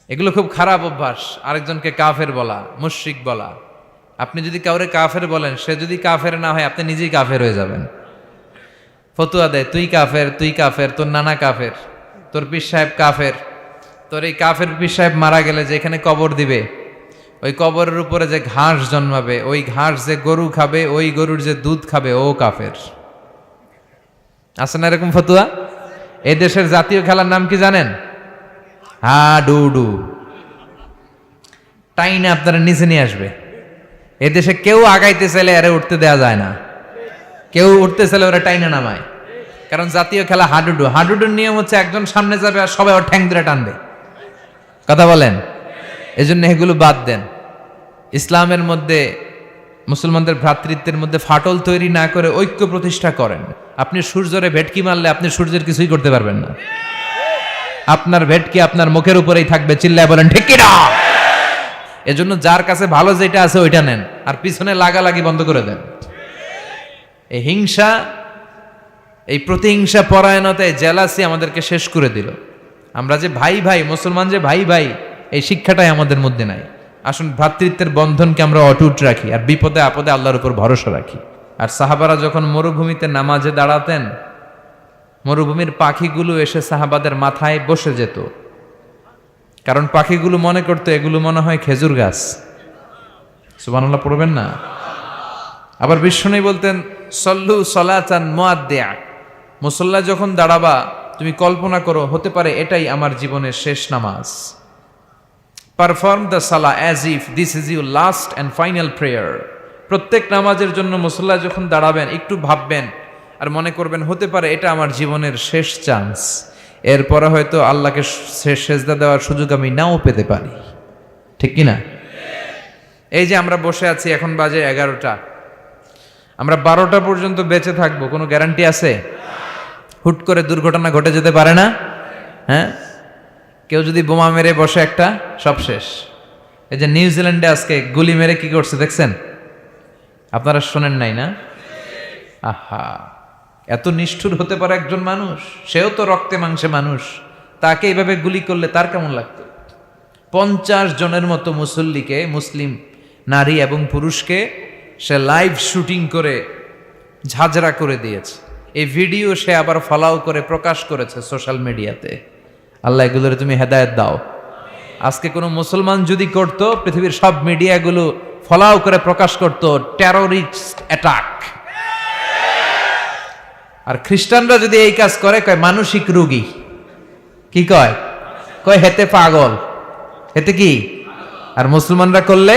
এগুলো খুব খারাপ অভ্যাস। আরেকজনকে কাফের বলা, মুশরিক বলা। আপনি যদি কাউরে কাফের বলেন, সে যদি কাফের না হয় আপনি নিজেই কাফের হয়ে যাবেন। ফতুয়া দেয় তুই কাফের, তুই কাফের, তোর নানা কাফের, তোর পীর সাহেব কাফের, তোর এই কাফের পীর সাহেব মারা গেলে যেখানে কবর দিবে ওই কবরের উপরে যে ঘাস জন্মাবে, ওই ঘাস যে গরু খাবে, ওই গরুর যে দুধ খাবে, ও কাফের। আছে না এরকম ফতুয়া? এই দেশের জাতীয় খেলার নাম কি জানেন? হাডুডু। টাইনে আপনারা নিচে নিয়ে আসবে। এদেশে কেউ আগাইতে চাইলে আরে উঠতে দেয়া যায় না, কেউ উঠতে চাইলে ওরা টাইনে নামায়। কারণ জাতীয় খেলা হাডুডু। হাডুডুর নিয়ম হচ্ছে একজন সামনে যাবে আর সবাই ওর ঠ্যাং ধরে টানবে। কথা বলেন? এজন্য এগুলো বাদ দেন। ইসলামের মধ্যে মুসলমানদের ভ্রাতৃত্বের মধ্যে ফাটল তৈরি না করে ঐক্য প্রতিষ্ঠা করেন। আপনি সূর্যরে ভেটকি মারলে আপনি সূর্যের কিছুই করতে পারবেন না। আপনার ভেটকি আপনার মুখের উপরেই থাকবে। চিল্লায় বলেন ঠিক কি না? এজন্য যার কাছে ভালো যেটা আছে ওইটা নেন, আর পিছনে লাগালাগি বন্ধ করে দেন। এই হিংসা, এই প্রতিহিংসা পরায়ণতায় জেলাসি আমাদেরকে শেষ করে দিল। আমরা যে ভাই ভাই, মুসলমান যে ভাই ভাই, এই শিক্ষাটাই আমাদের মধ্যে নাই। আসুন ভ্রাতৃত্বের বন্ধনকে আমরা অটুট রাখি, আর বিপদে আপদে আল্লাহর উপর ভরসা রাখি। আর সাহাবারা যখন মরুভূমিতে নামাজে দাঁড়াতেন, মরুভূমির পাখিগুলো এসে সাহাবাদের মাথায় বসে যেত। কারণ পাখিগুলো মনে করতো এগুলো মনে হয় খেজুর গাছ। সুবহানাল্লাহ পড়বেন না? আবার বিষ্ণু বলতেন সল্লু সলাতান মুআদ্দিয়া, মুসল্লা যখন দাঁড়াবা তুমি কল্পনা করো হতে পারে এটাই আমার জীবনের শেষ নামাজ। পারফর্ম দ্য সালা as if this is your last and final prayer. প্রত্যেক নামাজের জন্য মুসল্লা যখন দাঁড়াবেন একটু ভাববেন আর মনে করবেন হতে পারে এটা আমার জীবনের শেষ চান্স। এরপরে হয়তো আল্লাহকে সেজদা দেওয়ার সুযোগ আমি নাও পেতে পারি। ঠিক কিনা? এই যে আমরা বসে আছি, এখন বাজে 11টা, আমরা 12টা পর্যন্ত বেঁচে থাকবো কোনো গ্যারান্টি আছে? হুট করে দুর্ঘটনা ঘটে যেতে পারে না? হ্যাঁ, কেউ যদি বোমা মেরে বসে একটা, সব শেষ। এই যে নিউজিল্যান্ডে আজকে গুলি মেরে কি করছে দেখছেন? আপনারা শোনেন নাই না? আহা, এত নিষ্ঠুর হতে পারে একজন মানুষ? সেও তো রক্তে মাংসে মানুষ, তাকে এইভাবে গুলি করলে তার কেমন লাগতো? 50 জনের মতো মুসল্লিকে, মুসলিম নারী এবং পুরুষকে সে লাইভ শুটিং করে ঝাঁঝরা করে দিয়েছে। এই ভিডিও সে আবার ফলাও করে প্রকাশ করেছে সোশ্যাল মিডিয়াতে। আল্লাহ এগুলোর তুমি হেদায়েত দাও। আজকে কোনো মুসলমান যদি করত, পৃথিবীর সব মিডিয়াগুলো ফলাও করে প্রকাশ করত টেররিস্ট অ্যাটাক। আর খ্রিস্টানরা যদি এই কাজ করে কয় মানসিক রোগী। কি কয়? কয় হেতে পাগল, হেতে কি? আর মুসলমানরা করলে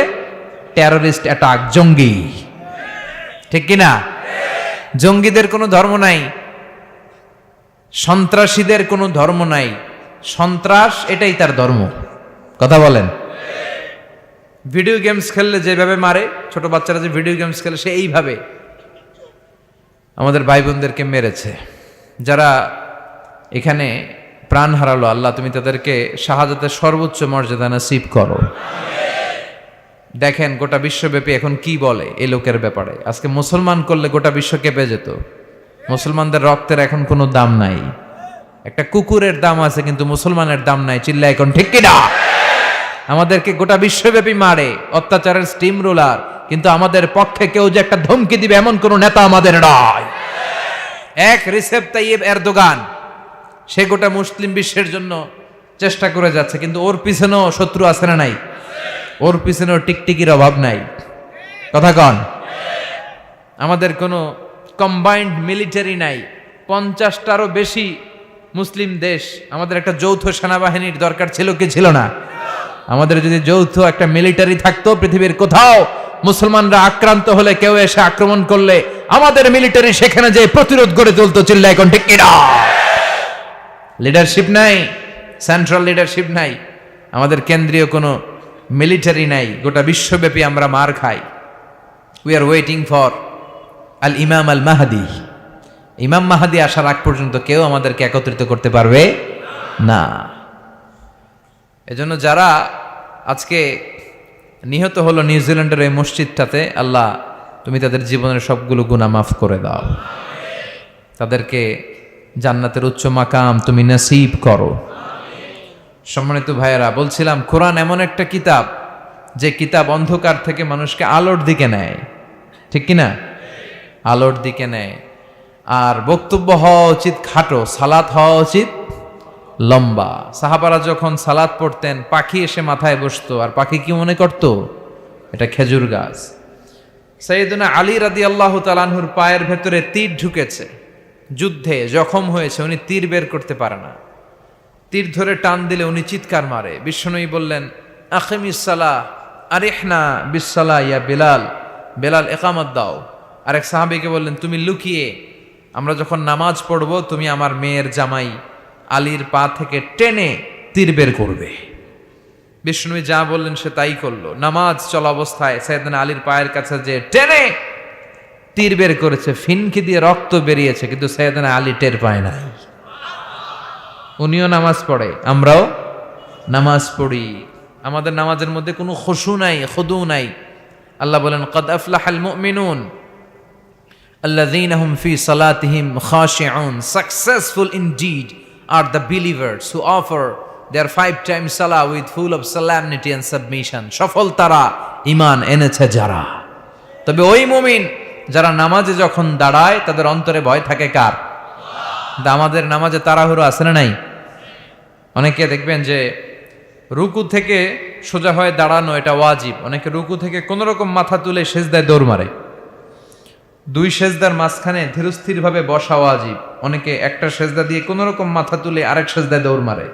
টেররিস্ট অ্যাটাক, জঙ্গি। ঠিক কিনা? জঙ্গিদের কোনো ধর্ম নাই, সন্ত্রাসীদের কোনো ধর্ম নাই। সন্ত্রাস এটাই তার ধর্ম। কথা বলেন? ভিডিও গেমস খেললে যেভাবে মারে, ছোট বাচ্চারা যে ভিডিও গেমস খেলে সে এইভাবে আমাদের ভাই বোনদেরকে মেরেছে। যারা এখানে প্রাণ হারালো, আল্লাহ তুমি তাদেরকে শাহাদাতের সর্বোচ্চ মর্যাদা নসিব করো। দেখেন গোটা বিশ্বব্যাপী এখন কি বলে এই লোকের ব্যাপারে। আজকে মুসলমান করলে গোটা বিশ্ব কেঁপে যেত। মুসলমানদের রক্তের এখন কোনো দাম নাই। একটা কুকুরের দাম আছে কিন্তু মুসলমানের দাম নাই। চিল্লা এখন ঠিক কিনা? আমাদেরকে গোটা বিশ্বব্যাপী মারে, অত্যাচারের স্টিম রোলার, কিন্তু আমাদের পক্ষে কেউ যে একটা ধমকি দিবে এমন কোন নেতা আমাদের নয়। এক রিসেপ তাইয়েব এরদোগান, সে গোটা মুসলিম বিশ্বের জন্য চেষ্টা করে যাচ্ছে, কিন্তু ওর পিছনেও শত্রু আছে না নাই? ওর পিছনেও টিকটিকির অভাব নাই। কথা কন? আমাদের কোনো কম্বাইন্ড মিলিটারি নাই। 50টারও বেশি মুসলিম দেশ, আমাদের একটা যৌথ সেনাবাহিনীর দরকার ছিল কি ছিল না? আমাদের যদি যৌথ একটা মিলিটারি থাকতো, পৃথিবীর কোথাও মুসলমানরা আক্রান্ত হলে, কেউ এসে আক্রমণ করলে আমাদের মিলিটারি সেখানে যে প্রতিরোধ গড়ে তুলতো। চিল্লা এখন ঠিক কিনা? লিডারশিপ নাই, সেন্ট্রাল লিডারশিপ নাই, আমাদের কেন্দ্রীয় কোনো মিলিটারি নাই। গোটা বিশ্বব্যাপী আমরা মার খাই। উই আর ওয়েটিং ফর আল ইমাম আল মাহাদি। ইমাম মাহাদি আসার আগ পর্যন্ত কেউ আমাদেরকে একত্রিত করতে পারবে না। এজন্য যারা আজকে নিহত হলো নিউজিল্যান্ডের এই মসজিদটাতে, আল্লাহ তুমি তাদের জীবনের সবগুলো গুনাহ মাফ করে দাও। তাদেরকে জান্নাতের উচ্চ মাকাম তুমি নসিব করো। সম্মানিত ভাইয়েরা, বলছিলাম কোরআন এমন একটা কিতাব যে কিতাব অন্ধকার থেকে মানুষকে আলোর দিকে নেয়, ঠিক কিনা? আলোর দিকে নেয়। আর বক্তব্য হওয়া উচিত খাটো, সালাত হওয়া উচিত লম্বা। সাহাবারা যখন সালাত পড়তেন পাখি এসে মাথায় বসতো, আর পাখি কি মনে করত? এটা খেজুর গাছ। সাইয়েদনা আলী রাদিয়াল্লাহু তাআলা আনহুর পায়ের ভেতরে তীর ঢুকেছে, যুদ্ধে জখম হয়েছে, উনি তীর বের করতে পারে না। তীর ধরে টান দিলে উনি চিৎকার মারে। বিশ্বনবী বললেন, আকিমিস সালাহ আরিহনা বিসসালাহ ইয়া বেলাল, বেলাল ইকামত দাও। আরেক সাহাবীকে বললেন, তুমি লুকিয়ে আমরা যখন নামাজ পড়ব তুমি আমার মেয়ের জামাই আলীর পা থেকে টেনে তীর বের করবে। বিষ্ণুবী যা বললেন সে তাই করলো। নামাজ চলা অবস্থায় সাইয়েদনা আলীর পায়ের কাছে যে টেনে তীর বের করেছে, ফিনকি দিয়ে রক্ত বেরিয়েছে, কিন্তু সাইয়েদনা আলী টের পায় নাই। উনিও নামাজ পড়ে, আমরাও নামাজ পড়ি, আমাদের নামাজের মধ্যে কোনো খুশু নাই, খুদু নাই। আল্লাহ বলেন, ক্বাদ আফলাহাল মুমিনুন আল্লাযীনা হুম ফি সালাতিহিম খাশিউন, successful indeed are the believers who offer their 5 times salah with full of solemnity and submission. সফল তারা, ঈমান এনেছে যারা। তবে ওই মুমিন যারা নামাজে যখন দাঁড়ায় তাদের অন্তরে ভয় থাকে কার? আমাদের নামাজে তাড়াহুড়ো আছে না নাই? অনেকে দেখবেন যে রুকু থেকে সোজা হয়ে দাঁড়ানো এটা ওয়াজিব, অনেকে রুকু থেকে কোন রকম মাথা তুলে সেজদায় দৌড় মারে। 2 সেজদার মাঝখানে ধীরস্থির ভাবে বসা ওয়াজিব, অনেকে একটা সেজদা দিয়ে কোন রকম মাথা তুলে আরেক সেজদায় দৌড় মারে।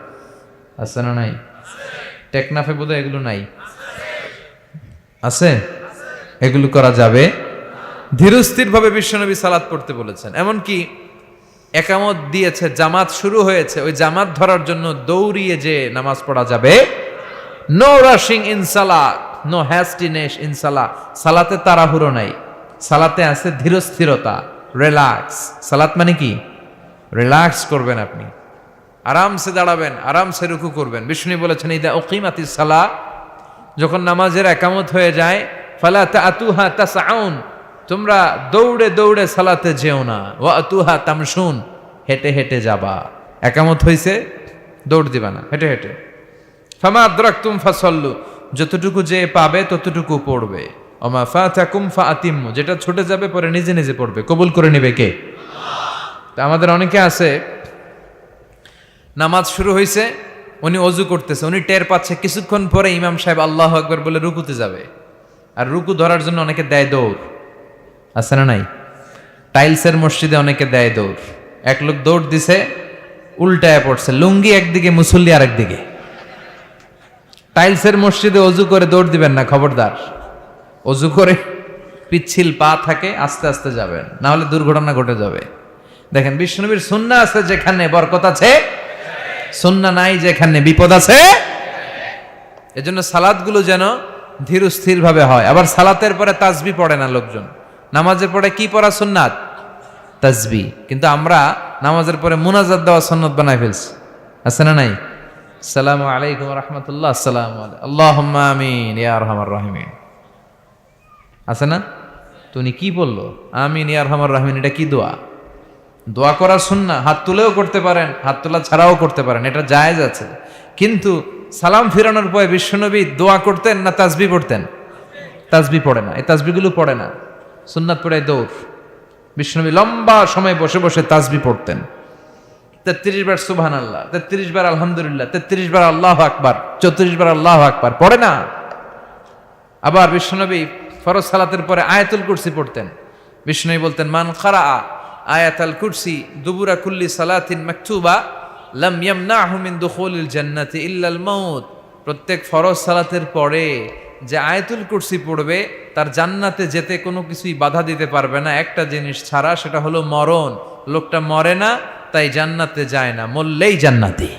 আছে না নাই? টেকনাফে বোধহয় এগুলো নাই, আছে? এগুলো করা যাবে? ধীরস্থির ভাবে বিশ্বনবী সালাত পড়তে বলেছেন। এমনকি একামত দিয়েছে, জামাত শুরু হয়েছে, ওই জামাত ধরার জন্য দৌড়িয়ে যে নামাজ পড়া যাবে। নো রাশিং ইন সালাত, নো হ্যাস্টিনেস ইন সালাত। সালাতে তাড়াহুড়ো নাই, সালাতে আছে ধীরস্থিরতা, রিল্যাক্স। সালাত মানে কি? রিল্যাক্স করবেন আপনি, আরামসে দাঁড়াবেন, আরামসে রুকু করবেন। বিষ্ণু বলেছেন, ইদা উকিমাতিস সালাহ, যখন নামাজের একামত হয়ে যায়, ফালা তাআতুহা তাসআউন, তোমরা দৌড়ে দৌড়ে সালাতে যেও না। ওয়া আতুহা তামশুন, হেঁটে হেঁটে যাবা। একামত হইছে, দৌড় দিবা না, হেঁটে হেঁটে। ফামা আদরাকতুম ফাসাল্লু, যতটুকু যে পাবে ততটুকু পড়বে। ওমা ফাতাকুম ফাআতিম্মু, যেটা ছুটে যাবে পরে নিজে নিজে পড়বে। কবুল করে নেবে কে? তা আমাদের অনেকে আছে, নামাজ শুরু হয়েছে, উনি অজু করতেছে, উনি টের পাচ্ছে কিছুক্ষণ পরে ইমাম সাহেব আল্লাহু আকবার বলে রুকুতে যাবে, আর রুকু ধরার জন্য অনেকে দেয় দৌড়। আছে না নাই? টাইলসের মসজিদে অনেকে দেয় দৌড়। এক লোক দৌড় দিছে, উল্টায় পড়ছে, লুঙ্গি একদিকে, মুসল্লি আরেক দিকে। টাইলসের মসজিদে অজু করে দৌড় দিবেন না, খবরদার। অজু করে পিচ্ছিল পা থাকে, আস্তে আস্তে যাবেন, না হলে দুর্ঘটনা ঘটে যাবে। দেখেন, বিশ্বনবীর সুন্নাহ আছে যেখানে বরকত আছে, সুন্নাহ নাই যেখানে বিপদ আছে। এজন্য সালাতগুলো যেন ধীর স্থির ভাবে হয়। আবার সালাতের পরে তাসবিহ পড়ে না লোকজন, নামাজের পরে কি পড়া সুন্নাত? তাসবিহ। কিন্তু আমরা নামাজের পরে মুনাজাত দেওয়া সুন্নাত বানাই ফেলছি। আছে না নাই? আসসালামু আলাইকুম ওয়া রাহমাতুল্লাহ, আসসালামু আলাইকুম, আল্লাহুম্মা আমিন ইয়া আরহামার রাহিমিন। আছে না? তো উনি কি বললো? আমিন ইয়া আরহামার রাহিমিন, এটা কি দোয়া? দোয়া করার সুন্নাহ, হাত তুলেও করতে পারেন, হাত তোলা ছাড়াও করতে পারেন, এটা জায়েজ আছে। কিন্তু সালাম ফিরানোর পরে বিশ্বনবী দোয়া করতেন না তাসবিহ পড়তেন? তাসবিহ পড়ে না, এই তাসবিহগুলো পড়ে না, সুন্নাত পড়ে দৌড়। বিশ্বনবী লম্বা সময় বসে বসে তাসবিহ পড়তেন। 33 বার সুবহানাল্লাহ, 33 বার আলহামদুলিল্লাহ, 33 বার আল্লাহু আকবার, 34 বার আল্লাহু আকবার পড়ে না। আবার বিশ্বনবী ফরজ সালাতের পরে আয়াতুল কুরসি পড়তেন। বিশ্বনবী বলতেন, মান ক্বারাআ আয়াতুল কুরসি দুবুরা কুল্লি সালাতিন মাকতুবা লাম ইয়ামনাহু মিন দুখুলিল জান্নাতি ইল্লাল মাউত। প্রত্যেক ফরজ সালাতের পরে যে আয়াতুল কুরসি পড়বে তার জান্নাতে যেতে কোনো কিছুই বাধা দিতে পারবে না, একটা জিনিস ছাড়া, সেটা হলো মরণ। লোকটা মরে না, তাই জান্নাতে যায় না, মরলেই জান্নাতি।